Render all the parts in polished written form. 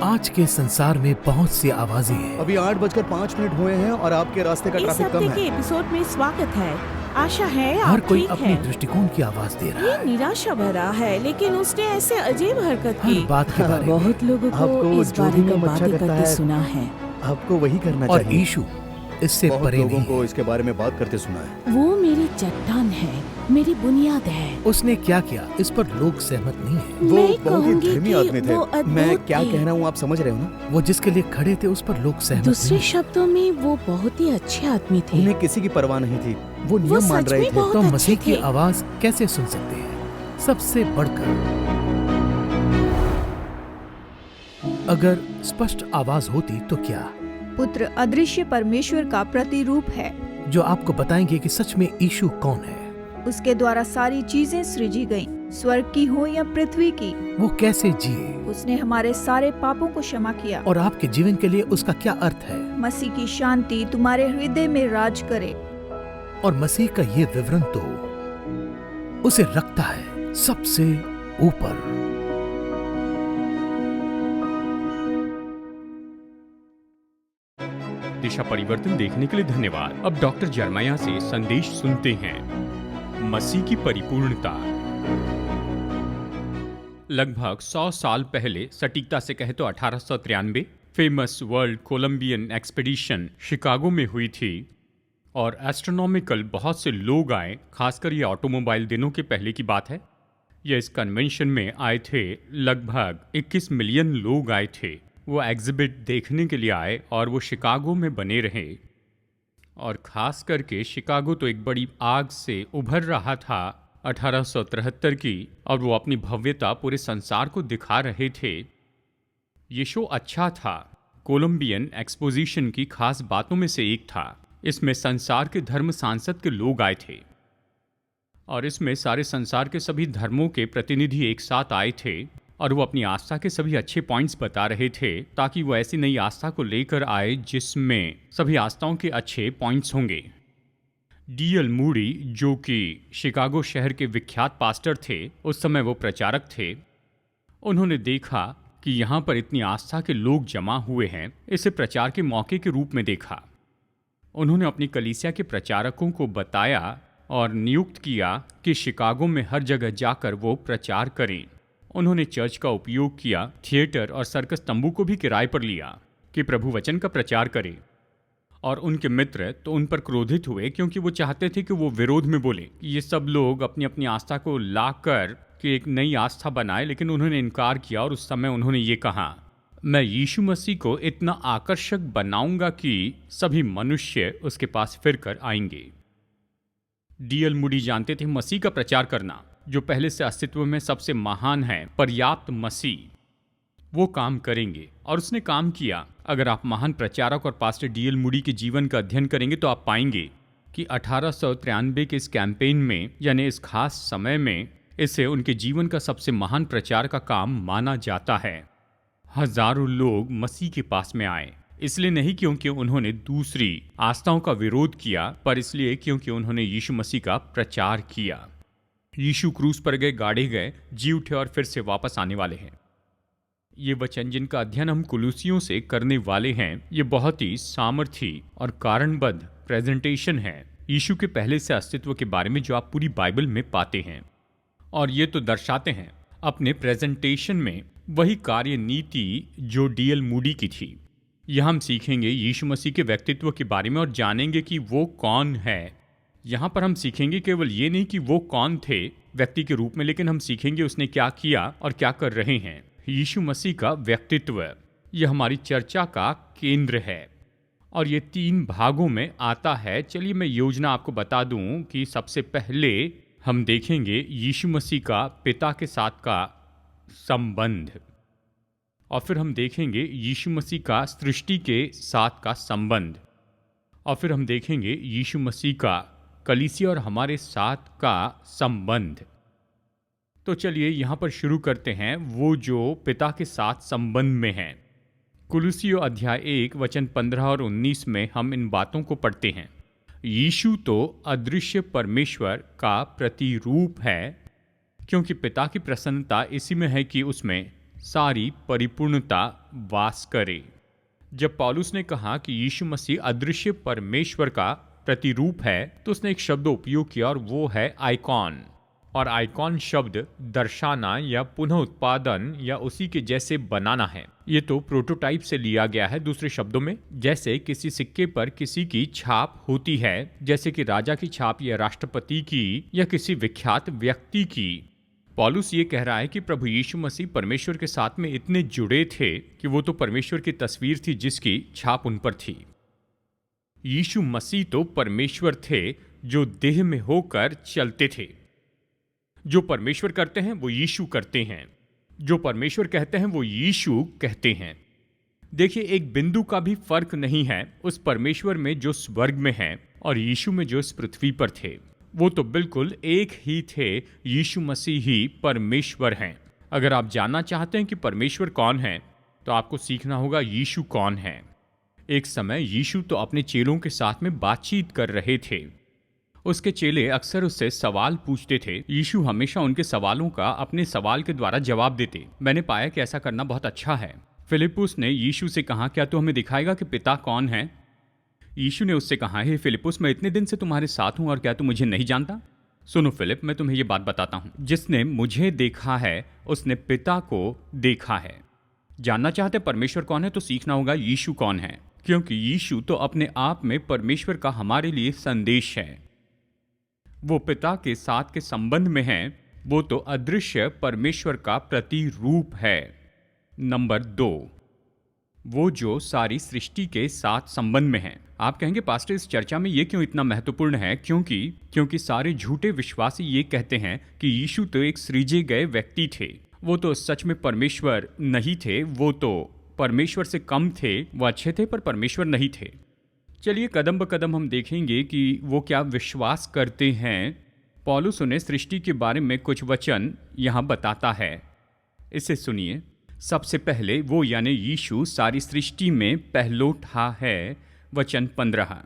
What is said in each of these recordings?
आज के संसार में बहुत सी आवाजें हैं। अभी 8:05 हुए हैं और आपके रास्ते का इस ट्रैफिक कम हफ्ते के है। एपिसोड में स्वागत है। आशा है हर आप कोई ठीक अपनी है। दृष्टिकोण की आवाज दे रहा ये है, निराशा भरा है, लेकिन उसने ऐसे अजीब हरकत हर की। बात के बारे में। बहुत लोगों को आपको इस जो बारे भी में मन अच्छा बातें करता करते है, सुना है। आपको वही करना और चाहिए। यीशु इससे बहुत परे लोगों नहीं को है। इसके बारे में बात करते सुना है। वो मेरी चट्टान है, मेरी बुनियाद है। उसने क्या किया इस पर लोग सहमत नहीं है। वो मैं बहुत ही कहूंगी धर्मी कि आदमी थे। वो अद्भुत मैं क्या थे। कह रहा हूँ आप समझ रहे हो ना? वो जिसके लिए खड़े थे उस पर लोग सहमत दूसरे नहीं। शब्दों में वो बहुत ही अच्छे आदमी थे। उन्हें किसी की परवाह नहीं थी। वो वो नियम मान सच रहे में थे। बहुत तो अच्छे मसीह की थे। आवाज कैसे सुन सकते हैं? सबसे बढ़कर अगर स्पष्ट आवाज होती तो क्या, पुत्र अदृश्य परमेश्वर का प्रतिरूप है। जो आपको बताएंगे कि सच में यीशु कौन है, उसके द्वारा सारी चीजें सृजी गईं, स्वर्ग की हो या पृथ्वी की। वो कैसे जिए उसने हमारे सारे पापों को क्षमा किया। और आपके जीवन के लिए उसका क्या अर्थ है। मसीह की शांति तुम्हारे हृदय में राज करे। और मसीह का ये विवरण तो उसे रखता है सबसे ऊपर। दिशा परिवर्तन देखने के लिए धन्यवाद। अब डॉक्टर जर्माया से संदेश सुनते हैं। मसीह की परिपूर्णता। लगभग 100 साल पहले, सटीकता से कहे तो 1893, famous world Columbian expedition Chicago में हुई थी और एस्ट्रोनॉमिकल बहुत से लोग आए। खासकर ये ऑटोमोबाइल दिनों के पहले की बात है। यह इस कन्वेंशन में आए थे। लगभग 21 मिलियन लोग आए थे। वो एग्जिबिट देखने के लिए आए और वो शिकागो में बने रहे। और खास करके शिकागो तो एक बड़ी आग से उभर रहा था 1873 की, और वो अपनी भव्यता पूरे संसार को दिखा रहे थे। ये शो अच्छा था। कोलंबियन एक्सपोजिशन की खास बातों में से एक था, इसमें संसार के धर्म सांसद के लोग आए थे और इसमें सारे संसार के सभी धर्मों के प्रतिनिधि एक साथ आए थे और वो अपनी आस्था के सभी अच्छे पॉइंट्स बता रहे थे, ताकि वो ऐसी नई आस्था को लेकर आए जिसमें सभी आस्थाओं के अच्छे पॉइंट्स होंगे। D.L. मूडी, जो कि शिकागो शहर के विख्यात पास्टर थे, उस समय वो प्रचारक थे। उन्होंने देखा कि यहाँ पर इतनी आस्था के लोग जमा हुए हैं, इसे प्रचार के मौके के रूप में देखा। उन्होंने अपनी कलीसिया के प्रचारकों को बताया और नियुक्त किया कि शिकागो में हर जगह जाकर वो प्रचार करें। उन्होंने चर्च का उपयोग किया, थिएटर और सर्कस तंबू को भी किराए पर लिया कि प्रभु वचन का प्रचार करें। और उनके मित्र तो उन पर क्रोधित हुए, क्योंकि वो चाहते थे कि वो विरोध में बोले कि ये सब लोग अपनी अपनी आस्था को लाकर कि एक नई आस्था बनाए, लेकिन उन्होंने इनकार किया। और उस समय उन्होंने ये कहा, मैं यीशु मसीह को इतना आकर्षक बनाऊंगा कि सभी मनुष्य उसके पास फिर कर आएंगे। D.L. मूडी जानते थे मसीह का प्रचार करना, जो पहले से अस्तित्व में सबसे महान है, पर्याप्त मसीह, वो काम करेंगे। और उसने काम किया। अगर आप महान प्रचारक और पास्टर D.L. मूडी के जीवन का अध्ययन करेंगे तो आप पाएंगे कि 1893 के इस कैंपेन में, यानी इस खास समय में, इसे उनके जीवन का सबसे महान प्रचार का काम माना जाता है। हजारों लोग मसीह के पास में आए, इसलिए नहीं क्योंकि उन्होंने दूसरी आस्थाओं का विरोध किया, पर इसलिए क्योंकि उन्होंने यीशु मसीह का प्रचार किया। यीशु क्रूस पर गए, गाड़े गए, जी उठे और फिर से वापस आने वाले हैं। ये वचन जिनका अध्ययन हम कुलूसियों से करने वाले हैं, ये बहुत ही सामर्थी और कारणबद्ध प्रेजेंटेशन है यीशु के पहले से अस्तित्व के बारे में, जो आप पूरी बाइबल में पाते हैं। और ये तो दर्शाते हैं अपने प्रेजेंटेशन में वही कार्य नीति जो D.L. मूडी की थी। यह हम सीखेंगे यीशु मसीह के व्यक्तित्व के बारे में और जानेंगे कि वो कौन है। यहाँ पर हम सीखेंगे केवल ये नहीं कि वो कौन थे व्यक्ति के रूप में, लेकिन हम सीखेंगे उसने क्या किया और क्या कर रहे हैं। यीशु मसीह का व्यक्तित्व, यह हमारी चर्चा का केंद्र है और ये 3 भागों में आता है। चलिए मैं योजना आपको बता दूं कि सबसे पहले हम देखेंगे यीशु मसीह का पिता के साथ का संबंध, और फिर हम देखेंगे यीशु मसीह का सृष्टि के साथ का संबंध, और फिर हम देखेंगे यीशु मसीह का कलीसिया और हमारे साथ का संबंध। तो चलिए यहाँ पर शुरू करते हैं वो जो पिता के साथ संबंध में है। कुलुसियों अध्याय 1 वचन 15 और 19 में हम इन बातों को पढ़ते हैं। यीशु तो अदृश्य परमेश्वर का प्रतिरूप है, क्योंकि पिता की प्रसन्नता इसी में है कि उसमें सारी परिपूर्णता वास करे। जब पौलुस ने कहा कि यीशु मसीह अदृश्य परमेश्वर का प्रतिरूप है, तो उसने एक शब्द उपयोग किया और वो है आइकॉन। और आइकॉन शब्द दर्शाना या पुनः उत्पादन या उसी के जैसे बनाना है। ये तो प्रोटोटाइप से लिया गया है। दूसरे शब्दों में, जैसे किसी सिक्के पर किसी की छाप होती है, जैसे कि राजा की छाप या राष्ट्रपति की या किसी विख्यात व्यक्ति की। पौलुस ये कह रहा है कि प्रभु यीशु मसीह परमेश्वर के साथ में इतने जुड़े थे कि वो तो परमेश्वर की तस्वीर थी जिसकी छाप उन पर थी। यीशु मसीह तो परमेश्वर थे जो देह में होकर चलते थे। जो परमेश्वर करते हैं वो यीशु करते हैं, जो परमेश्वर कहते हैं वो यीशु कहते हैं। देखिए, एक बिंदु का भी फर्क नहीं है उस परमेश्वर में जो स्वर्ग में है और यीशु में जो इस पृथ्वी पर थे। वो तो बिल्कुल एक ही थे। यीशु मसीह ही परमेश्वर हैं। अगर आप जानना चाहते हैं कि परमेश्वर कौन है, तो आपको सीखना होगा यीशु कौन है। एक समय यीशु तो अपने चेलों के साथ में बातचीत कर रहे थे। उसके चेले अक्सर उससे सवाल पूछते थे। यीशु हमेशा उनके सवालों का अपने सवाल के द्वारा जवाब देते। मैंने पाया कि ऐसा करना बहुत अच्छा है। फिलिपुस ने यीशु से कहा, क्या तू हमें दिखाएगा कि पिता कौन है? यीशु ने उससे कहा, हे फिलिपुस, मैं इतने दिन से तुम्हारे साथ हूं और क्या तू मुझे नहीं जानता? सुनो फिलिप, मैं तुम्हें ये बात बताता हूं। जिसने मुझे देखा है उसने पिता को देखा है। जानना चाहते परमेश्वर कौन है, तो सीखना होगा यीशु कौन है, क्योंकि यीशु तो अपने आप में परमेश्वर का हमारे लिए संदेश है। वो पिता के साथ के संबंध में है। वो तो अदृश्य परमेश्वर का प्रतिरूप है। नंबर 2, वो जो सारी सृष्टि के साथ संबंध में है। आप कहेंगे, पास्टर, इस चर्चा में ये क्यों इतना महत्वपूर्ण है? क्योंकि सारे झूठे विश्वासी ये कहते हैं कि यीशु तो एक सृजे गए व्यक्ति थे। वो तो सच में परमेश्वर नहीं थे। वो तो परमेश्वर से कम थे। वो अच्छे थे पर परमेश्वर नहीं थे। चलिए कदम ब कदम हम देखेंगे कि वो क्या विश्वास करते हैं। पौलुस उन्हें सृष्टि के बारे में कुछ वचन यहाँ बताता है। इसे सुनिए। सबसे पहले वो यानी यीशु सारी सृष्टि में पहलोठा है। वचन 15।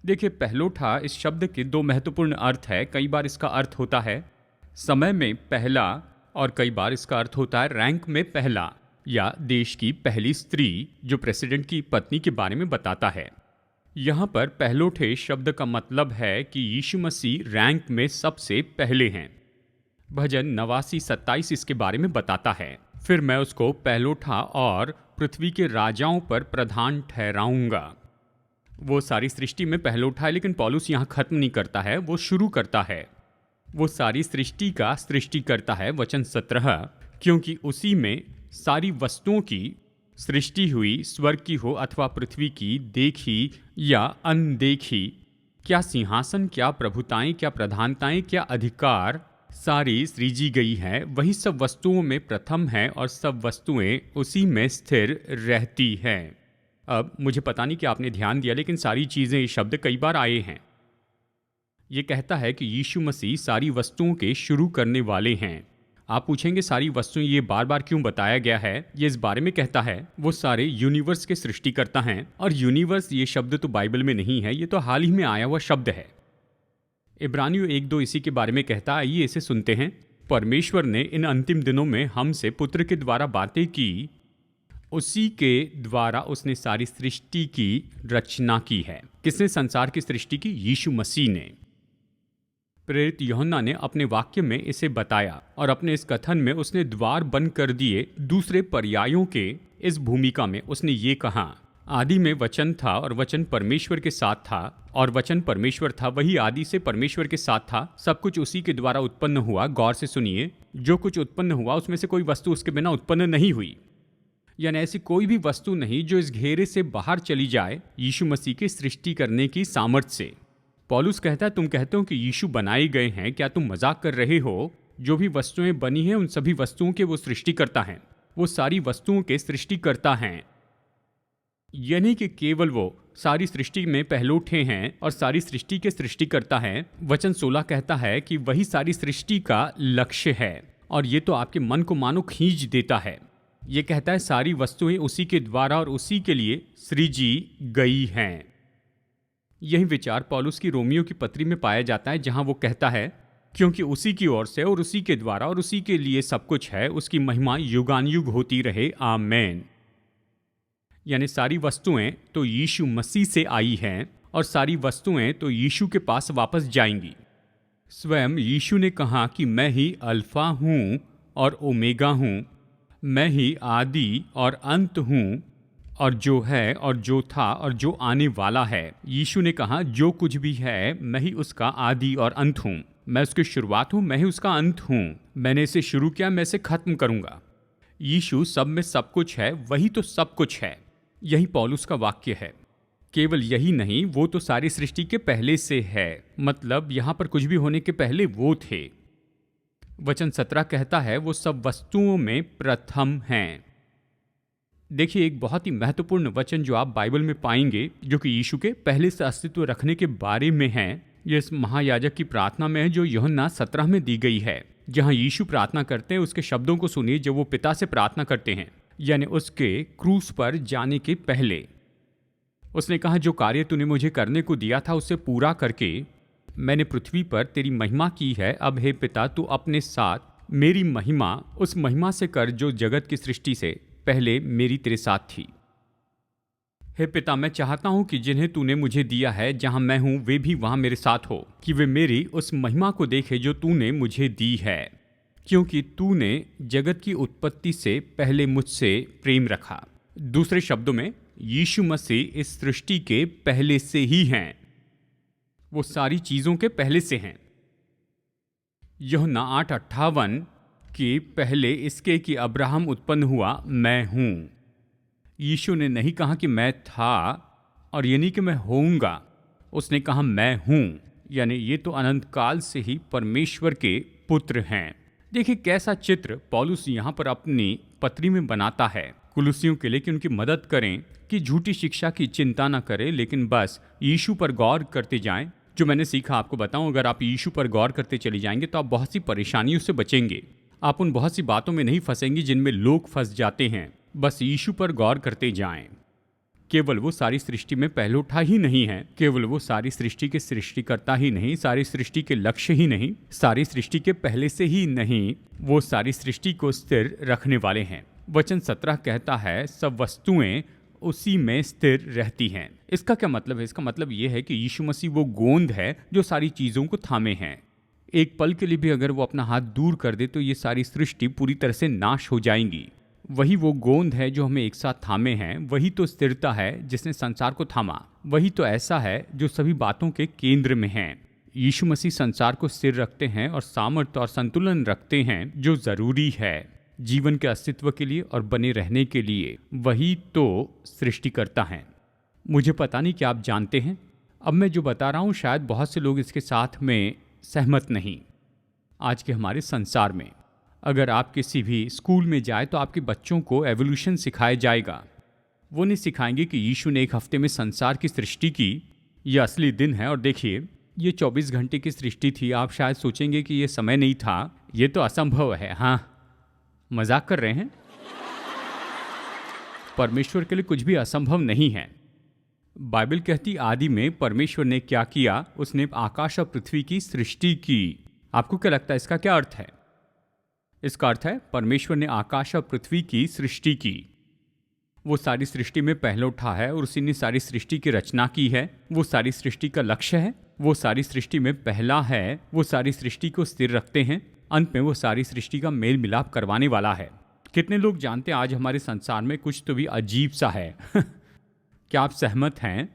देखिए, पहलोठा इस शब्द के 2 महत्वपूर्ण अर्थ है। कई बार इसका अर्थ होता है समय में पहला और कई बार इसका अर्थ होता है रैंक में पहला या देश की पहली स्त्री जो प्रेसिडेंट की पत्नी के बारे में बताता है। यहाँ पर पहलोठे शब्द का मतलब है कि यीशु मसीह रैंक में सबसे पहले हैं। भजन 89-27 इसके बारे में बताता है। फिर मैं उसको पहलोठा और पृथ्वी के राजाओं पर प्रधान ठहराऊंगा। वो सारी सृष्टि में पहलोठा है, लेकिन पौलुस यहाँ खत्म नहीं करता है, वो शुरू करता है। वो सारी सृष्टि का सृष्टि करता है। वचन 17, क्योंकि उसी में सारी वस्तुओं की सृष्टि हुई, स्वर्ग की हो अथवा पृथ्वी की, देखी या अनदेखी, क्या सिंहासन, क्या प्रभुताएं, क्या प्रधानताएं, क्या अधिकार, सारी सृजी गई है। वही सब वस्तुओं में प्रथम है और सब वस्तुएं उसी में स्थिर रहती हैं। अब मुझे पता नहीं कि आपने ध्यान दिया, लेकिन सारी चीज़ें ये शब्द कई बार आए हैं। ये कहता है कि यीशु मसीह सारी वस्तुओं के शुरू करने वाले हैं। आप पूछेंगे, सारी वस्तुएं ये बार बार क्यों बताया गया है? ये इस बारे में कहता है वो सारे यूनिवर्स के सृष्टिकर्ता हैं। और यूनिवर्स ये शब्द तो बाइबल में नहीं है, ये तो हाल ही में आया हुआ शब्द है। इब्रानियों 1-2 इसी के बारे में कहता है। आइए इसे सुनते हैं। परमेश्वर ने इन अंतिम दिनों में हमसे पुत्र के द्वारा बातें की, उसी के द्वारा उसने सारी सृष्टि की रचना की है। किसने संसार की सृष्टि की? यीशु मसीह ने। प्रेरित यूहन्ना ने अपने वाक्य में इसे बताया और अपने इस कथन में उसने द्वार बंद कर दिए दूसरे पर्यायों के इस भूमिका में। उसने ये कहा, आदि में वचन था और वचन परमेश्वर के साथ था और वचन परमेश्वर था। वही आदि से परमेश्वर के साथ था। सब कुछ उसी के द्वारा उत्पन्न हुआ। गौर से सुनिए, जो कुछ उत्पन्न हुआ उसमें से कोई वस्तु उसके बिना उत्पन्न नहीं हुई। यानी ऐसी कोई भी वस्तु नहीं जो इस घेरे से बाहर चली जाए यीशु मसीह की सृष्टि करने की सामर्थ्य से। पौलुस कहता है, तुम कहते हो कि यीशु बनाए गए हैं, क्या तुम मजाक कर रहे हो? जो भी वस्तुएं बनी हैं उन सभी वस्तुओं के वो सृष्टि करता है। वो सारी वस्तुओं के सृष्टि करता है। यानी कि केवल वो सारी सृष्टि में पहलोठे हैं और सारी सृष्टि के सृष्टि करता है। वचन 16 कहता है कि वही सारी सृष्टि का लक्ष्य है और ये तो आपके मन को मानो खींच देता है। ये कहता है सारी वस्तुएं उसी के द्वारा और उसी के लिए सृजी गई हैं। यही विचार पौलुस की रोमियो की पत्री में पाया जाता है, जहां वो कहता है, क्योंकि उसी की ओर से और उसी के द्वारा और उसी के लिए सब कुछ है, उसकी महिमा युगानुयुग होती रहे, आमेन। यानी सारी वस्तुएं तो यीशु मसीह से आई हैं और सारी वस्तुएं तो यीशु के पास वापस जाएंगी। स्वयं यीशु ने कहा कि मैं ही अल्फा हूं और ओमेगा हूं, मैं ही आदि और अंत हूं, और जो है और जो था और जो आने वाला है। यीशु ने कहा जो कुछ भी है मैं ही उसका आदि और अंत हूं, मैं उसकी शुरुआत हूं, मैं ही उसका अंत हूं। मैंने इसे शुरू किया, मैं इसे खत्म करूंगा। यीशु सब में सब कुछ है, वही तो सब कुछ है। यही पौलुस का वाक्य है। केवल यही नहीं, वो तो सारी सृष्टि के पहले से है, मतलब यहां पर कुछ भी होने के पहले वो थे। वचन 17 कहता है वो सब वस्तुओं में प्रथम हैं। देखिए, एक बहुत ही महत्वपूर्ण वचन जो आप बाइबल में पाएंगे, जो कि यीशु के पहले से अस्तित्व रखने के बारे में है, ये इस महायाजक की प्रार्थना में है जो यूहन्ना 17 में दी गई है। जहां यीशु प्रार्थना करते हैं, उसके शब्दों को सुनिए जो वो पिता से प्रार्थना करते हैं, यानी उसके क्रूस पर जाने के पहले। उसने कहा जो कार्य तूने मुझे करने को दिया था उसे पूरा करके मैंने पृथ्वी पर तेरी महिमा की है। अब हे पिता, तू अपने साथ मेरी महिमा उस महिमा से कर जो जगत की सृष्टि से पहले मेरी तेरे साथ थी। हे पिता, मैं चाहता हूं कि जिन्हें तूने मुझे दिया है, जहां मैं हूं वे भी वहां मेरे साथ हो, कि वे मेरी उस महिमा को देखे जो तूने मुझे दी है, क्योंकि तूने जगत की उत्पत्ति से पहले मुझसे प्रेम रखा। दूसरे शब्दों में, यीशु मसीह इस सृष्टि के पहले से ही हैं, वो सारी चीजों के पहले से हैं। यूहन्ना 8:58 कि पहले इसके कि अब्राहम उत्पन्न हुआ मैं हूं। यीशु ने नहीं कहा कि मैं था और ये नहीं कि मैं होऊंगा, उसने कहा मैं हूं, यानी ये तो अनंत काल से ही परमेश्वर के पुत्र हैं। देखिए कैसा चित्र पौलुस यहाँ पर अपनी पत्री में बनाता है कुलुसियों के लिए, कि उनकी मदद करें कि झूठी शिक्षा की चिंता न करें, लेकिन बस यीशु पर गौर करते जाएं। जो मैंने सीखा आपको बताऊं, अगर आप यीशु पर गौर करते चले जाएंगे तो आप बहुत सी परेशानियों से बचेंगे। आप उन बहुत सी बातों में नहीं फंसेंगे जिनमें लोग फंस जाते हैं। बस यीशु पर गौर करते जाएं। केवल वो सारी सृष्टि में पहलोठा ही नहीं है, केवल वो सारी सृष्टि के सृष्टिकर्ता ही नहीं, सारी सृष्टि के लक्ष्य ही नहीं, सारी सृष्टि के पहले से ही नहीं, वो सारी सृष्टि को स्थिर रखने वाले हैं। वचन 17 कहता है सब वस्तुएं उसी में स्थिर रहती हैं। इसका क्या मतलब है? इसका मतलब ये है कि यीशु मसीह वो गोंद है जो सारी चीजों को थामे हैं। एक पल के लिए भी अगर वो अपना हाथ दूर कर दे तो ये सारी सृष्टि पूरी तरह से नाश हो जाएंगी। वही वो गोंद है जो हमें एक साथ थामे हैं, वही तो स्थिरता है जिसने संसार को थामा, वही तो ऐसा है जो सभी बातों के केंद्र में है। यीशु मसीह संसार को स्थिर रखते हैं और सामर्थ्य और संतुलन रखते हैं जो जरूरी है जीवन के अस्तित्व के लिए और बने रहने के लिए। वही तो सृष्टिकर्ता हैं। मुझे पता नहीं कि आप जानते हैं, अब मैं जो बता रहा हूँ शायद बहुत से लोग इसके साथ में सहमत नहीं। आज के हमारे संसार में अगर आप किसी भी स्कूल में जाए तो आपके बच्चों को एवोल्यूशन सिखाया जाएगा। वो नहीं सिखाएंगे कि यीशु ने एक हफ्ते में संसार की सृष्टि की, यह असली दिन है और देखिए ये 24 घंटे की सृष्टि थी। आप शायद सोचेंगे कि ये समय नहीं था, ये तो असंभव है। हाँ, मजाक कर रहे हैं? परमेश्वर के लिए कुछ भी असंभव नहीं है। बाइबल कहती आदि में परमेश्वर ने क्या किया, उसने आकाश और पृथ्वी की सृष्टि की। आपको क्या लगता है इसका क्या अर्थ है? इसका अर्थ है परमेश्वर ने आकाश और पृथ्वी की सृष्टि की। वो सारी सृष्टि में पहलोठा है और उसी ने सारी सृष्टि की रचना की है। वो सारी सृष्टि का लक्ष्य है, वो सारी सृष्टि में पहला है, वो सारी सृष्टि को स्थिर रखते हैं, अंत में वो सारी सृष्टि का मेल मिलाप करवाने वाला है। कितने लोग जानते हैं आज हमारे संसार में कुछ तो भी अजीब सा है। क्या आप सहमत हैं?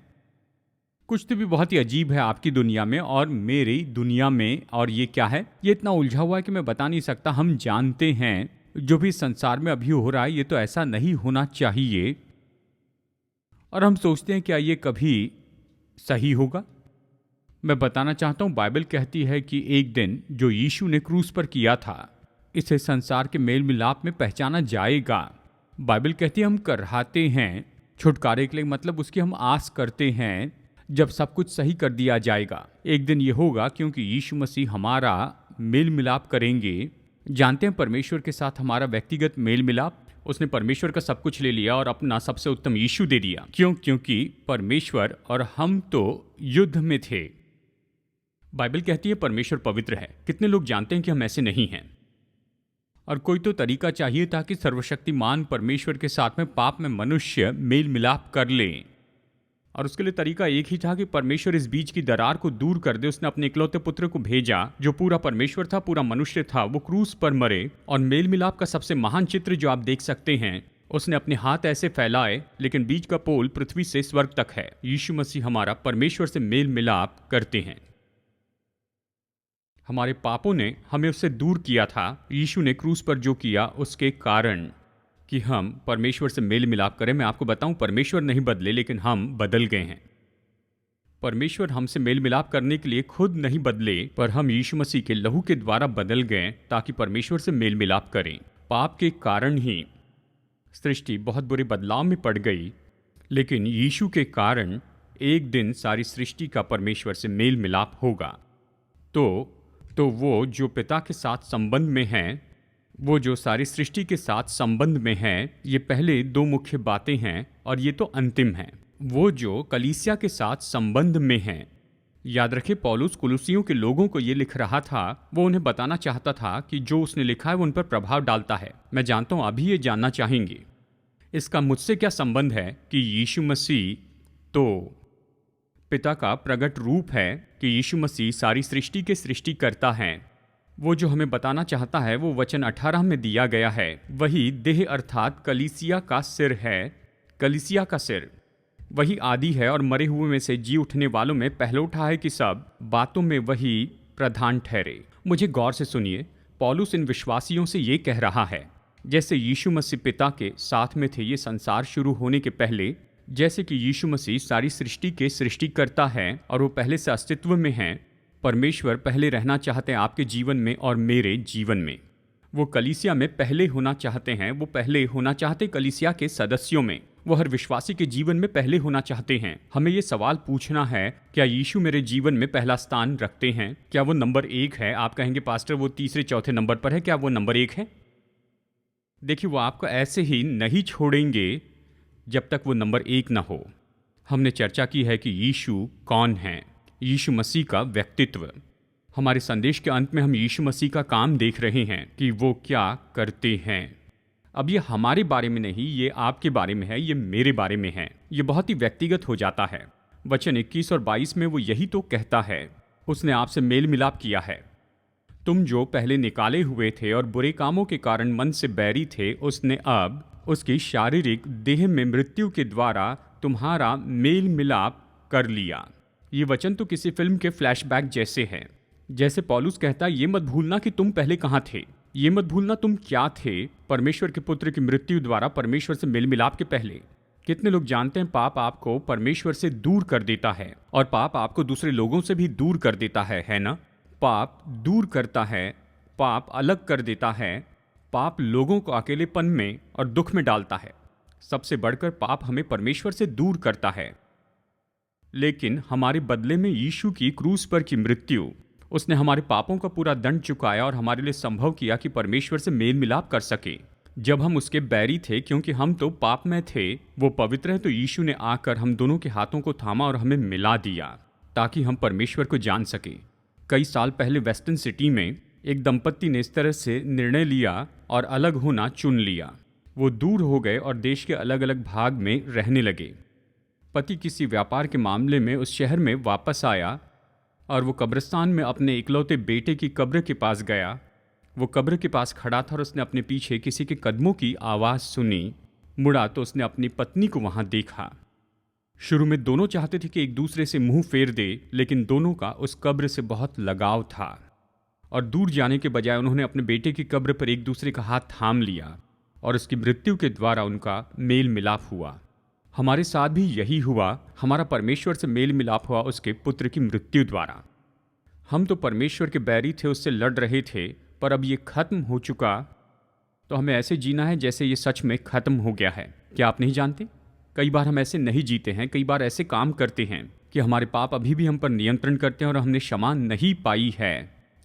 कुछ तो भी बहुत ही अजीब है आपकी दुनिया में और मेरी दुनिया में। और ये क्या है? ये इतना उलझा हुआ है कि मैं बता नहीं सकता। हम जानते हैं जो भी संसार में अभी हो रहा है ये तो ऐसा नहीं होना चाहिए, और हम सोचते हैं क्या ये कभी सही होगा? मैं बताना चाहता हूँ बाइबल कहती है कि एक दिन जो यीशु ने क्रूस पर किया था, इसे संसार के मेल मिलाप में पहचाना जाएगा। बाइबल कहती है हम करहाते हैं छुटकारे के लिए, मतलब उसकी हम आस करते हैं जब सब कुछ सही कर दिया जाएगा। एक दिन ये होगा क्योंकि यीशु मसीह हमारा मेल मिलाप करेंगे। जानते हैं परमेश्वर के साथ हमारा व्यक्तिगत मेल मिलाप, उसने परमेश्वर का सब कुछ ले लिया और अपना सबसे उत्तम यीशु दे दिया। क्योंकि परमेश्वर और हम तो युद्ध में थे। बाइबल कहती है परमेश्वर पवित्र है। कितने लोग जानते हैं कि हम ऐसे नहीं हैं? और कोई तो तरीका चाहिए ताकि सर्वशक्तिमान परमेश्वर के साथ में पाप में मनुष्य मेल मिलाप कर ले। और उसके लिए तरीका एक ही था कि परमेश्वर इस बीच की दरार को दूर कर दे। उसने अपने इकलौते पुत्र को भेजा जो पूरा परमेश्वर था, पूरा मनुष्य था। वो क्रूस पर मरे और मेल मिलाप का सबसे महान चित्र जो आप देख सकते हैं, उसने अपने हाथ ऐसे फैलाए लेकिन बीच का पोल पृथ्वी से स्वर्ग तक है। यीशु मसीह हमारा परमेश्वर से मेल मिलाप करते हैं। हमारे पापों ने हमें उससे दूर किया था। यीशु ने क्रूस पर जो किया उसके कारण कि हम परमेश्वर से मेल मिलाप करें। मैं आपको बताऊं, परमेश्वर नहीं बदले लेकिन हम बदल गए हैं। परमेश्वर हमसे मेल मिलाप करने के लिए खुद नहीं बदले, पर हम यीशु मसीह के लहू के द्वारा बदल गए ताकि परमेश्वर से मेल मिलाप करें। पाप के कारण ही सृष्टि बहुत बुरे बदलाव में पड़ गई, लेकिन यीशु के कारण एक दिन सारी सृष्टि का परमेश्वर से मेल मिलाप होगा। तो वो जो पिता के साथ संबंध में हैं, वो जो सारी सृष्टि के साथ संबंध में हैं, ये पहले दो मुख्य बातें हैं और ये तो अंतिम हैं। वो जो कलीसिया के साथ संबंध में हैं। याद रखें, पौलुस कुलुसियों के लोगों को ये लिख रहा था। वो उन्हें बताना चाहता था कि जो उसने लिखा है वो उन पर प्रभाव डालता है। मैं जानता हूँ अभी ये जानना चाहेंगे इसका मुझसे क्या संबंध है कि यीशु मसीह तो पिता का प्रगट रूप है, कि यीशु मसीह सारी सृष्टि के सृष्टिकर्ता हैं। वो जो हमें बताना चाहता है वो वचन 18 में दिया गया है। वही देह अर्थात कलीसिया का सिर है। कलीसिया का सिर वही आदि है और मरे हुए में से जी उठने वालों में पहलौठा है कि सब बातों में वही प्रधान ठहरे। मुझे गौर से सुनिए, पौलुस इन विश्वासियों से ये कह रहा है जैसे यीशु मसीह पिता के साथ में थे ये संसार शुरू होने के पहले, जैसे कि यीशु मसीह सारी सृष्टि के सृष्टिकर्ता हैं और वो पहले से अस्तित्व में हैं। परमेश्वर पहले रहना चाहते हैं आपके जीवन में और मेरे जीवन में। वो कलीसिया में पहले होना चाहते हैं। वो पहले होना चाहते कलीसिया के सदस्यों में। वो हर विश्वासी के जीवन में पहले होना चाहते हैं। हमें ये सवाल पूछना है, क्या यीशु मेरे जीवन में पहला स्थान रखते हैं? क्या वो नंबर 1 है? आप कहेंगे पास्टर वो तीसरे चौथे नंबर पर है। क्या वो नंबर 1 है? देखिए, वो आपको ऐसे ही नहीं छोड़ेंगे जब तक वो नंबर 1 ना हो। हमने चर्चा की है कि यीशु कौन है, यीशु मसीह का व्यक्तित्व। हमारे संदेश के अंत में हम यीशु मसीह का काम देख रहे हैं कि वो क्या करते हैं। अब ये हमारे बारे में नहीं, ये आपके बारे में है, ये मेरे बारे में है। ये बहुत ही व्यक्तिगत हो जाता है। वचन 21 और 22 में वो यही तो कहता है, उसने आपसे मेल मिलाप किया है। तुम जो पहले निकाले हुए थे और बुरे कामों के कारण मन से बैरी थे, उसने अब उसकी शारीरिक देह में मृत्यु के द्वारा तुम्हारा मेल मिलाप कर लिया। ये वचन तो किसी फिल्म के फ्लैशबैक जैसे है। जैसे पौलुस कहता है, ये मत भूलना कि तुम पहले कहाँ थे। ये मत भूलना तुम क्या थे परमेश्वर के पुत्र की मृत्यु द्वारा, परमेश्वर से मेल मिलाप के पहले। कितने लोग जानते हैं पाप आपको परमेश्वर से दूर कर देता है और पाप आपको दूसरे लोगों से भी दूर कर देता है ना? पाप दूर करता है, पाप अलग कर देता है, पाप लोगों को अकेलेपन में और दुख में डालता है। सबसे बढ़कर पाप हमें परमेश्वर से दूर करता है। लेकिन हमारे बदले में यीशु की क्रूस पर की मृत्यु, उसने हमारे पापों का पूरा दंड चुकाया और हमारे लिए संभव किया कि परमेश्वर से मेल मिलाप कर सके। जब हम उसके बैरी थे, क्योंकि हम तो पाप में थे, वो पवित्र है, तो यीशु ने आकर हम दोनों के हाथों को थामा और हमें मिला दिया ताकि हम परमेश्वर को जान सके। कई साल पहले वेस्टर्न सिटी में एक दंपत्ति ने इस तरह से निर्णय लिया और अलग होना चुन लिया। वो दूर हो गए और देश के अलग अलग भाग में रहने लगे। पति किसी व्यापार के मामले में उस शहर में वापस आया और वो कब्रिस्तान में अपने इकलौते बेटे की कब्र के पास गया। वो कब्र के पास खड़ा था और उसने अपने पीछे किसी के कदमों की आवाज़ सुनी। मुड़ा तो उसने अपनी पत्नी को वहाँ देखा। शुरू में दोनों चाहते थे कि एक दूसरे से मुंह फेर दे, लेकिन दोनों का उस कब्र से बहुत लगाव था और दूर जाने के बजाय उन्होंने अपने बेटे की कब्र पर एक दूसरे का हाथ थाम लिया और उसकी मृत्यु के द्वारा उनका मेल मिलाप हुआ। हमारे साथ भी यही हुआ। हमारा परमेश्वर से मेल मिलाप हुआ उसके पुत्र की मृत्यु द्वारा। हम तो परमेश्वर के बैरी थे, उससे लड़ रहे थे, पर अब ये खत्म हो चुका, तो हमें ऐसे जीना है जैसे ये सच में खत्म हो गया है। क्या आप नहीं जानते? कई बार हम ऐसे नहीं जीते हैं, कई बार ऐसे काम करते हैं कि हमारे पाप अभी भी हम पर नियंत्रण करते हैं और हमने क्षमा नहीं पाई है।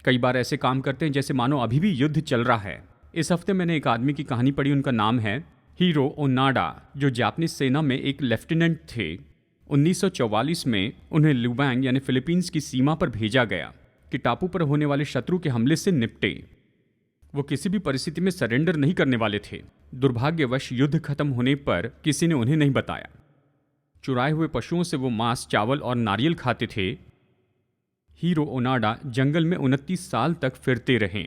कई बार ऐसे काम करते हैं जैसे मानो अभी भी युद्ध चल रहा है। इस हफ्ते मैंने एक आदमी की कहानी पढ़ी, उनका नाम है हीरो ओनाडा, जो जापानीज सेना में एक लेफ्टिनेंट थे। 1944 में उन्हें लुबैंग यानी फिलीपींस की सीमा पर भेजा गया। कि टापू पर होने वाले शत्रु के हमले से निपटे। वो किसी भी परिस्थिति में सरेंडर नहीं करने वाले थे। दुर्भाग्यवश युद्ध खत्म होने पर किसी ने उन्हें नहीं बताया। चुराए हुए पशुओं से वो मांस, चावल और नारियल खाते थे। हीरो ओनाडा जंगल में 29 साल तक फिरते रहे,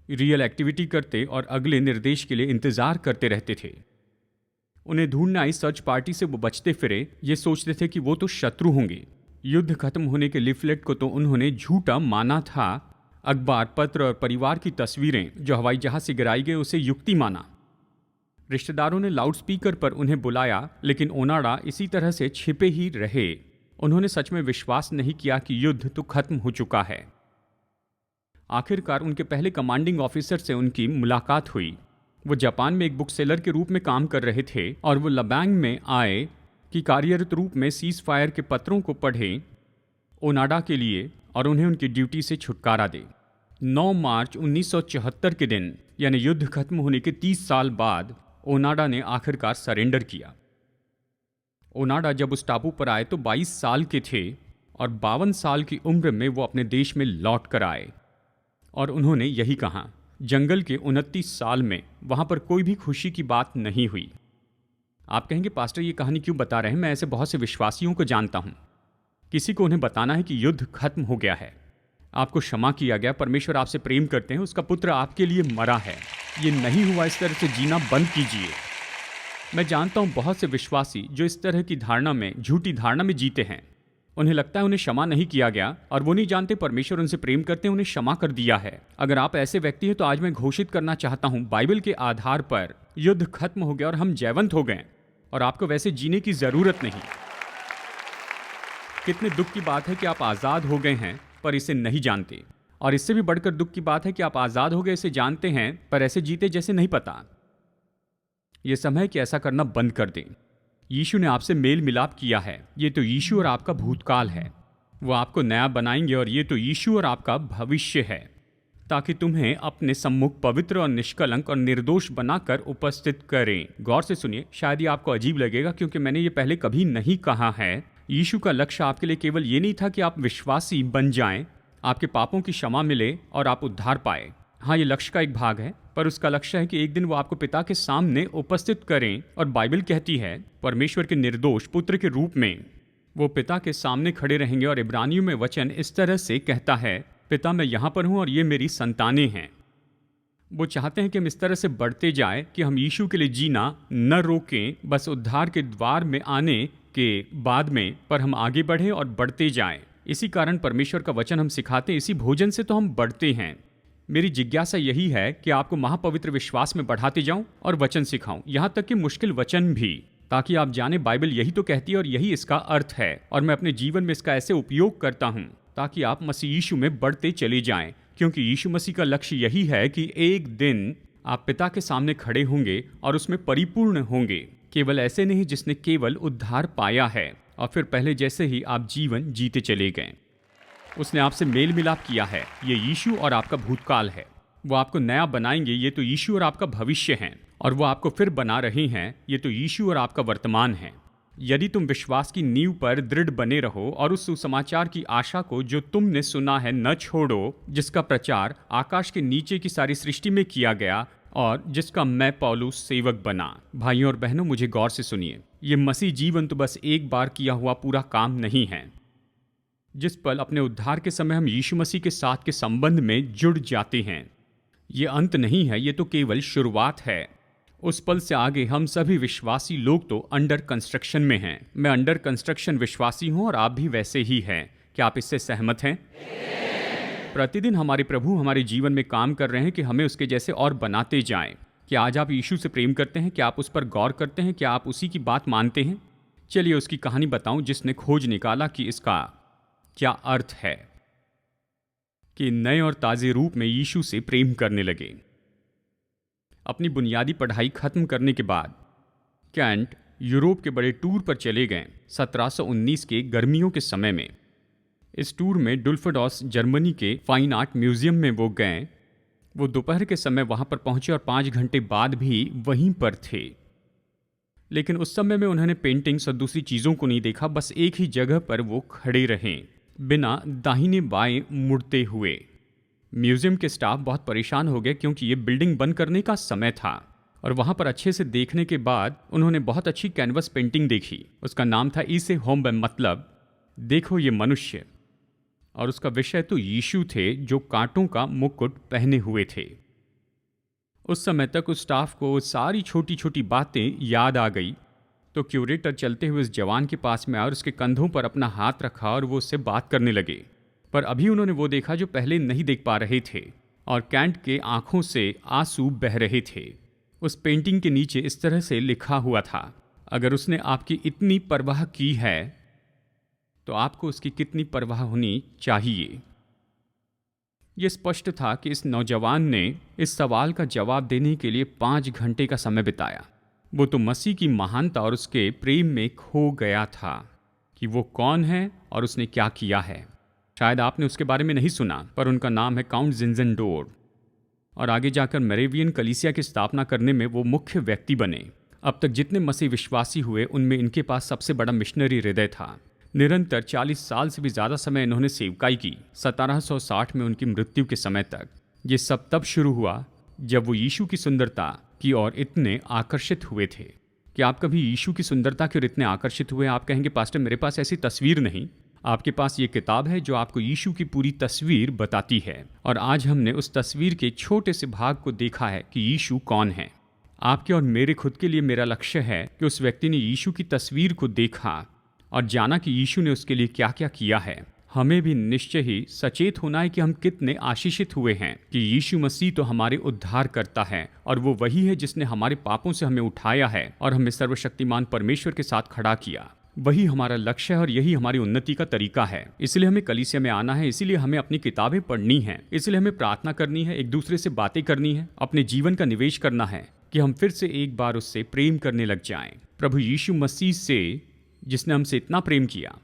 रियल एक्टिविटी करते और अगले निर्देश के लिए इंतजार करते रहते थे। उन्हें ढूंढने आई सर्च पार्टी से वो बचते फिरे, ये सोचते थे कि वो तो शत्रु होंगे। युद्ध खत्म होने के लिफलेट को तो उन्होंने झूठा माना था। अखबार, पत्र और परिवार की तस्वीरें जो हवाई जहाज से गिराई गई उसे युक्ति माना। रिश्तेदारों ने लाउडस्पीकर पर उन्हें बुलाया, लेकिन ओनाडा इसी तरह से छिपे ही रहे। उन्होंने सच में विश्वास नहीं किया कि युद्ध तो खत्म हो चुका है। आखिरकार उनके पहले कमांडिंग ऑफिसर से उनकी मुलाकात हुई। वो जापान में एक बुक सेलर के रूप में काम कर रहे थे और वो लबैंग में आए कि कार्यरत रूप में सीज फायर के पत्रों को पढ़ें ओनाडा के लिए और उन्हें उनकी ड्यूटी से छुटकारा दे। 9 मार्च 1974 के दिन, यानी युद्ध खत्म होने के 30 साल बाद, ओनाडा ने आखिरकार सरेंडर किया। ओनाडा जब उस टापू पर आए तो 22 साल के थे और 52 साल की उम्र में वो अपने देश में लौट कर आए और उन्होंने यही कहा। जंगल के 29 साल में वहां पर कोई भी खुशी की बात नहीं हुई। आप कहेंगे पास्टर ये कहानी क्यों बता रहे हैं? मैं ऐसे बहुत से विश्वासियों को जानता हूं। किसी को उन्हें बताना है कि युद्ध खत्म हो गया है, आपको क्षमा किया गया, परमेश्वर आपसे प्रेम करते हैं, उसका पुत्र आपके लिए मरा है। ये नहीं हुआ, इस तरह से जीना बंद कीजिए। मैं जानता हूं बहुत से विश्वासी जो इस तरह की धारणा में, झूठी धारणा में जीते हैं। उन्हें लगता है उन्हें क्षमा नहीं किया गया और वो नहीं जानते परमेश्वर उनसे प्रेम करते हैं, उन्हें क्षमा कर दिया है। अगर आप ऐसे व्यक्ति हैं तो आज मैं घोषित करना चाहता हूं, बाइबल के आधार पर युद्ध खत्म हो गया और हम जयवंत हो गए और आपको वैसे जीने की जरूरत नहीं। कितने दुख की बात है कि आप आजाद हो गए हैं पर इसे नहीं जानते, और इससे भी बढ़कर दुख की बात है कि आप आजाद हो गए, इसे जानते हैं पर ऐसे जीते जैसे नहीं पता। यह समय है कि ऐसा करना बंद कर दें। यीशु ने आपसे मेल मिलाप किया है। ये तो यीशु और आपका भूतकाल है। वो आपको नया बनाएंगे और ये तो यीशु और आपका भविष्य है, ताकि तुम्हें अपने सम्मुख पवित्र और निष्कलंक और निर्दोष बनाकर उपस्थित करें। गौर से सुनिए, शायद ये आपको अजीब लगेगा क्योंकि मैंने ये पहले कभी नहीं कहा है। यीशु का लक्ष्य आपके लिए केवल ये नहीं था कि आप विश्वासी बन जाएं, आपके पापों की क्षमा मिले और आप उद्धार पाए। हाँ, ये लक्ष्य का एक भाग है, पर उसका लक्ष्य है कि एक दिन वो आपको पिता के सामने उपस्थित करें। और बाइबल कहती है परमेश्वर के निर्दोष पुत्र के रूप में वो पिता के सामने खड़े रहेंगे। और इब्रानियों में वचन इस तरह से कहता है, पिता मैं यहाँ पर हूँ और ये मेरी संतानें हैं। वो चाहते हैं कि हम इस तरह से बढ़ते जाए कि हम यीशु के लिए जीना न रोकें, बस उद्धार के द्वार में आने के बाद में, पर हम आगे बढ़ें और बढ़ते जाएं। इसी कारण परमेश्वर का वचन हम सिखाते हैं, इसी भोजन से तो हम बढ़ते हैं। मेरी जिज्ञासा यही है कि आपको महापवित्र विश्वास में बढ़ाते जाऊं और वचन सिखाऊं, यहां तक कि मुश्किल वचन भी, ताकि आप जाने बाइबल यही तो कहती है और यही इसका अर्थ है। और मैं अपने जीवन में इसका ऐसे उपयोग करता हूं ताकि आप मसीह यीशु में बढ़ते चले जाएं, क्योंकि यीशु मसीह का लक्ष्य यही है कि एक दिन आप पिता के सामने खड़े होंगे और उसमें परिपूर्ण होंगे। केवल ऐसे नहीं जिसने केवल उद्धार पाया है और फिर पहले जैसे ही आप जीवन जीते चले गए। उसने आपसे मेल मिलाप किया है। ये यीशु और आपका भूतकाल है। वो आपको नया बनाएंगे। ये तो यीशु और आपका भविष्य है। और वो आपको फिर बना रहे हैं। ये तो यीशु और आपका वर्तमान है। यदि तुम विश्वास की नींव पर दृढ़ बने रहो और उस सुसमाचार की आशा को जो तुमने सुना है न छोड़ो, जिसका प्रचार आकाश के नीचे की सारी सृष्टि में किया गया और जिसका मैं पौलुस सेवक बना। भाइयों और बहनों, मुझे गौर से सुनिए, ये मसीह जीवन तो बस एक बार किया हुआ पूरा काम नहीं है। जिस पल अपने उद्धार के समय हम यीशु मसीह के साथ के संबंध में जुड़ जाते हैं, ये अंत नहीं है, ये तो केवल शुरुआत है। उस पल से आगे हम सभी विश्वासी लोग तो अंडर कंस्ट्रक्शन में हैं। मैं अंडर कंस्ट्रक्शन विश्वासी हूं और आप भी वैसे ही हैं। क्या आप इससे सहमत हैं? प्रतिदिन हमारे प्रभु हमारे जीवन में काम कर रहे हैं कि हमें उसके जैसे और बनाते जाएं। क्या आज आप यीशु से प्रेम करते हैं? क्या आप उस पर गौर करते हैं? क्या आप उसी की बात मानते हैं? चलिए उसकी कहानी बताऊं जिसने खोज निकाला कि इसका क्या अर्थ है, कि नए और ताजे रूप में यीशु से प्रेम करने लगे। अपनी बुनियादी पढ़ाई खत्म करने के बाद कैंट यूरोप के बड़े टूर पर चले गए 1719 के गर्मियों के समय में। इस टूर में डुल्फडॉस जर्मनी के फाइन आर्ट म्यूजियम में वो गए। वो दोपहर के समय वहां पर पहुंचे और 5 घंटे बाद भी वहीं पर थे। लेकिन उस समय में उन्होंने पेंटिंग्स और दूसरी चीज़ों को नहीं देखा, बस एक ही जगह पर वो खड़े रहे। बिना दाहिने बाएं मुड़ते हुए। म्यूजियम के स्टाफ बहुत परेशान हो गए क्योंकि ये बिल्डिंग बंद करने का समय था और वहाँ पर अच्छे से देखने के बाद उन्होंने बहुत अच्छी कैनवस पेंटिंग देखी। उसका नाम था इसे होम, मतलब देखो ये मनुष्य, और उसका विषय तो यीशु थे जो कांटों का मुकुट पहने हुए थे। उस समय तक उस स्टाफ को सारी छोटी छोटी बातें याद आ गई, तो क्यूरेटर चलते हुए उस जवान के पास में आया और उसके कंधों पर अपना हाथ रखा और वो उससे बात करने लगे। पर अभी उन्होंने वो देखा जो पहले नहीं देख पा रहे थे, और कैंट के आंखों से आंसू बह रहे थे। उस पेंटिंग के नीचे इस तरह से लिखा हुआ था, अगर उसने आपकी इतनी परवाह की है तो आपको उसकी कितनी परवाह होनी चाहिए। यह स्पष्ट था कि इस नौजवान ने इस सवाल का जवाब देने के लिए 5 घंटे का समय बिताया। वो तो मसीह की महानता और उसके प्रेम में खो गया था कि वो कौन है और उसने क्या किया है। शायद आपने उसके बारे में नहीं सुना, पर उनका नाम है काउंट जिंजेंडोर, और आगे जाकर मोरेवियन कलीसिया की स्थापना करने में वो मुख्य व्यक्ति बने। अब तक जितने मसीह विश्वासी हुए उनमें इनके पास सबसे बड़ा मिशनरी हृदय था। निरंतर 40 साल से भी ज़्यादा समय इन्होंने सेवकाई की, 1760 में उनकी मृत्यु के समय तक। ये सब तब शुरू हुआ जब वो यीशु की सुंदरता की ओर इतने आकर्षित हुए थे। कि आप कभी यीशु की सुंदरता की ओर इतने आकर्षित हुए? आप कहेंगे पास्टर मेरे पास ऐसी तस्वीर नहीं। आपके पास ये किताब है जो आपको यीशु की पूरी तस्वीर बताती है, और आज हमने उस तस्वीर के एक छोटे से भाग को देखा है कि यीशु कौन है। आपके और मेरे खुद के लिए मेरा लक्ष्य है कि उस व्यक्ति ने यीशु की तस्वीर को देखा और जाना कि यीशु ने उसके लिए क्या क्या किया है। हमें भी निश्चय ही सचेत होना है कि हम कितने आशीषित हुए हैं कि यीशु मसीह तो हमारे उद्धार करता है, और वो वही है जिसने हमारे पापों से हमें उठाया है और हमें सर्वशक्तिमान परमेश्वर के साथ खड़ा किया। वही हमारा लक्ष्य है और यही हमारी उन्नति का तरीका है। इसलिए हमें कलीसिया में आना है, इसीलिए हमें अपनी किताबें पढ़नी है, इसलिए हमें प्रार्थना करनी है, एक दूसरे से बातें करनी है, अपने जीवन का निवेश करना है कि हम फिर से एक बार उससे प्रेम करने लग जाएं। प्रभु यीशु मसीह से, जिसने हमसे इतना प्रेम किया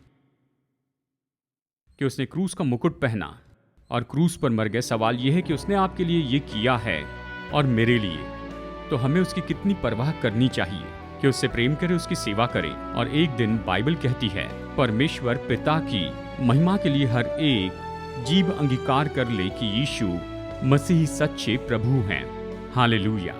कि उसने क्रूस का मुकुट पहना और क्रूस पर मर गए। सवाल यह है कि उसने आपके लिए ये किया है और मेरे लिए, तो हमें उसकी कितनी परवाह करनी चाहिए कि उससे प्रेम करें, उसकी सेवा करें। और एक दिन बाइबल कहती है परमेश्वर पिता की महिमा के लिए हर एक जीव अंगीकार कर ले कि यीशु मसीह सच्चे प्रभु हैं। हालेलुया।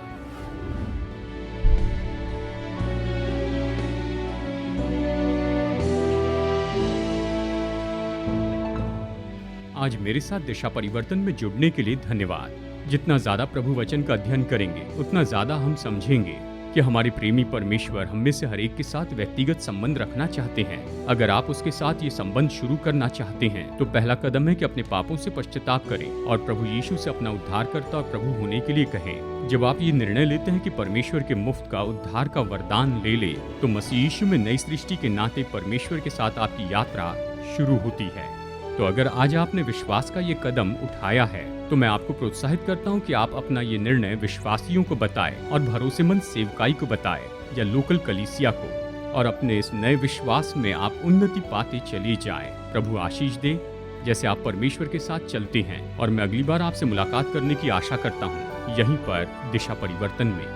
आज मेरे साथ दिशा परिवर्तन में जुड़ने के लिए धन्यवाद। जितना ज्यादा प्रभु वचन का अध्ययन करेंगे उतना ज्यादा हम समझेंगे कि हमारे प्रेमी परमेश्वर हम में से हर एक के साथ व्यक्तिगत संबंध रखना चाहते हैं। अगर आप उसके साथ ये संबंध शुरू करना चाहते हैं तो पहला कदम है कि अपने पापों से पश्चाताप करें और प्रभु यीशु से अपना उद्धारकर्ता और प्रभु होने के लिए कहें। जब आप ये निर्णय लेते हैं कि परमेश्वर के मुफ्त का उद्धार का वरदान ले ले, तो मसीह यीशु में नई सृष्टि के नाते परमेश्वर के साथ आपकी यात्रा शुरू होती है। तो अगर आज आपने विश्वास का ये कदम उठाया है तो मैं आपको प्रोत्साहित करता हूँ कि आप अपना ये निर्णय विश्वासियों को बताएं और भरोसेमंद सेवकाई को बताएं या लोकल कलीसिया को, और अपने इस नए विश्वास में आप उन्नति पाते चले जाएं। प्रभु आशीष दे जैसे आप परमेश्वर के साथ चलते हैं, और मैं अगली बार आपसे मुलाकात करने की आशा करता हूँ यहीं पर दिशा परिवर्तन में।